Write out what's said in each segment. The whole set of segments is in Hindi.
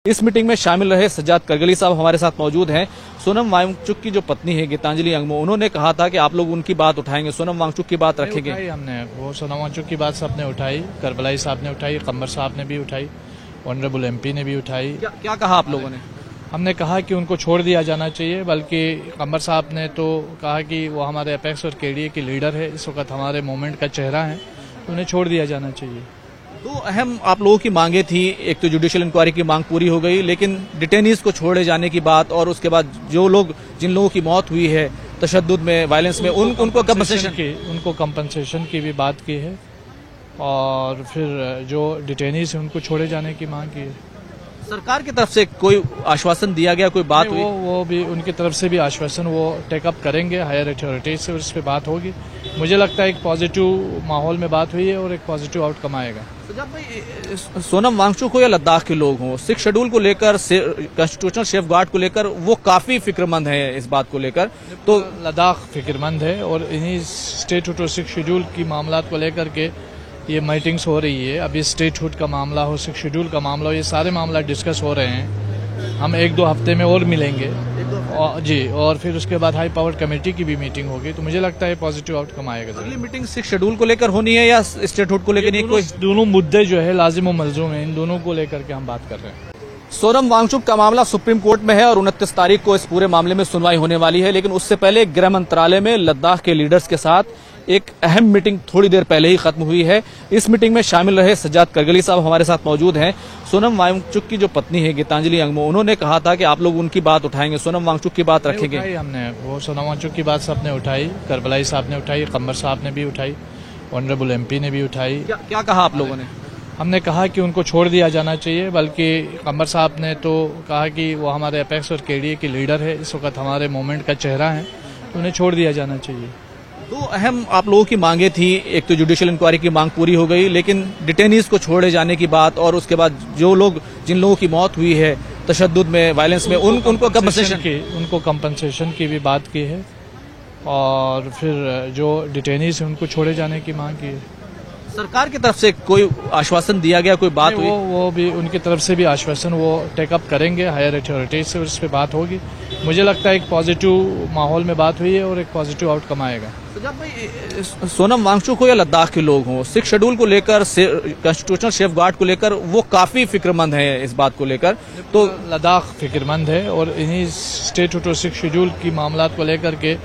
इस मीटिंग में शामिल रहे सज्जाद करगली साहब हमारे साथ मौजूद हैं। सोनम वांगचुक की जो पत्नी है गीतांजलि अंगमो, उन्होंने कहा था कि आप लोग उनकी बात उठाएंगे, सोनम वांगचुक की बात रखेंगे। हमने वो सोनम वांगचुक की बात सबने उठाई, करबलाई साहब ने उठाई, कमर साहब ने भी उठाई, ऑनरेबल एमपी ने भी उठाई। क्या कहा आप लोगों ने? हमने कहा कि उनको छोड़ दिया जाना चाहिए, बल्कि कमर साहब ने तो कहा कि वो हमारे अपेक्स और केडीए के लीडर है, इस वक्त हमारे मूवमेंट का चेहरा है, तो उन्हें छोड़ दिया जाना चाहिए। दो अहम आप लोगों की मांगे थी, एक तो जुडिशियल इंक्वायरी की मांग पूरी हो गई, लेकिन डिटेनीज को छोड़े जाने की बात और उसके बाद जिन लोगों की मौत हुई है तशद्दुद में, वायलेंस में, उनको कंपनसेशन की भी बात की है, और फिर जो डिटेनीज है उनको छोड़े जाने की मांग की है। सरकार की तरफ से कोई आश्वासन दिया गया, कोई बात हुई? वो भी उनकी तरफ से भी आश्वासन वो टेकअप करेंगे हायर अथॉरिटीज से, उस पर बात होगी। मुझे लगता है एक पॉजिटिव माहौल में बात हुई है और एक पॉजिटिव आउटकम आएगा। सज्जाद भाई, सोनम वांगचुक हो या लद्दाख के लोग हों, 6 शेड्यूल को लेकर, कॉन्स्टिट्यूशनल सेफ गार्ड को लेकर वो काफी फिक्रमंद है इस बात को लेकर। तो लद्दाख फिक्रमंद है और इन्हीं स्टेटहुड और 6 शेड्यूल की मामला को लेकर के ये मीटिंग्स हो रही है। अभी स्टेटहुड का मामला हो, 6 शेड्यूल का मामला हो, ये सारे मामला डिस्कस हो रहे हैं। हम 1-2 हफ्ते में और मिलेंगे जी, और फिर उसके बाद हाई पावर कमेटी की भी मीटिंग होगी, तो मुझे लगता है पॉजिटिव आउटकम आएगा। अगली मीटिंग 6 शेड्यूल को लेकर होनी है या स्टेटहुड को लेकर? नहीं, कोई दोनों मुद्दे जो है लाजिम और मलजूम है, इन दोनों को लेकर के हम बात कर रहे हैं। सोनम वांगचुक का मामला सुप्रीम कोर्ट में है और 29 तारीख को इस पूरे मामले में सुनवाई होने वाली है, लेकिन उससे पहले गृह मंत्रालय में लद्दाख के लीडर्स के साथ एक अहम मीटिंग थोड़ी देर पहले ही खत्म हुई है। इस मीटिंग में शामिल रहे सज्जाद करगली साहब हमारे साथ मौजूद हैं। सोनम वांगचुक की जो पत्नी है गीतांजलि अंगमो, उन्होंने कहा था कि आप लोग उनकी बात उठाएंगे, सोनम वांगचुक की बात रखेंगे। हमने वो सोनम वांगचुक की बात सबने उठाई, करबलाई साहब ने उठाई, कमर साहब ने भी उठाई, ऑनरेबल एमपी ने भी उठाई। क्या कहा आप लोगों ने? हमने कहा कि उनको छोड़ दिया जाना चाहिए, बल्कि कमर साहब ने तो कहा कि वो हमारे अपेक्स और केडीए के लीडर है, इस वक्त हमारे मूवमेंट का चेहरा है, तो उन्हें छोड़ दिया जाना चाहिए। दो अहम आप लोगों की मांगे थी, एक तो जुडिशियल इंक्वायरी की मांग पूरी हो गई, लेकिन डिटेनीज को छोड़े जाने की बात और उसके बाद जिन लोगों की मौत हुई है तशद्दुद में, वायलेंस में, उनको कंपनसेशन की भी बात की है, और फिर जो डिटेनीज है उनको छोड़े जाने की मांग की है। सरकार की तरफ से कोई आश्वासन दिया गया, कोई बात हुई? वो भी उनकी तरफ से भी आश्वासन वो टेकअप करेंगे हायर अथॉरिटीज से, उस पर बात होगी। मुझे लगता है एक पॉजिटिव माहौल में बात हुई है और एक पॉजिटिव आउटकम आएगा। सज्जाद भाई, सोनम वांगचुक हो या लद्दाख के लोग हों, 6 शेड्यूल को लेकर, कॉन्स्टिट्यूशनल सेफ गार्ड को लेकर वो काफी फिक्रमंद है इस बात को लेकर। तो लद्दाख फिक्रमंद है और इन्हीं स्टेटहुड और 6 शेड्यूल की मामला को लेकर के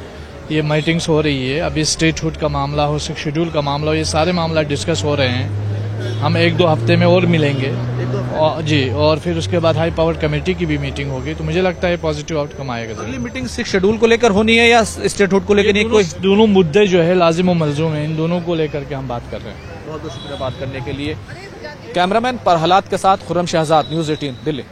ये मीटिंग्स हो रही है। अभी स्टेटहुड का मामला हो, 6 शेड्यूल का मामला हो, ये सारे मामला डिस्कस हो रहे हैं। हम 1-2 हफ्ते में और मिलेंगे जी, और फिर उसके बाद हाई पावर कमेटी की भी मीटिंग होगी, तो मुझे लगता है पॉजिटिव आउटकम आएगा। अगली मीटिंग 6 शेड्यूल को लेकर होनी है या स्टेटहुड को लेकर? नहीं, कोई दोनों मुद्दे जो है लाजिम और मलजूम है, इन दोनों को लेकर के हम बात कर रहे हैं। बहुत बहुत शुक्रिया बात करने के लिए। कैमरामैन परहलाद के साथ खुर्रम शहजाद, न्यूज़ 18 दिल्ली।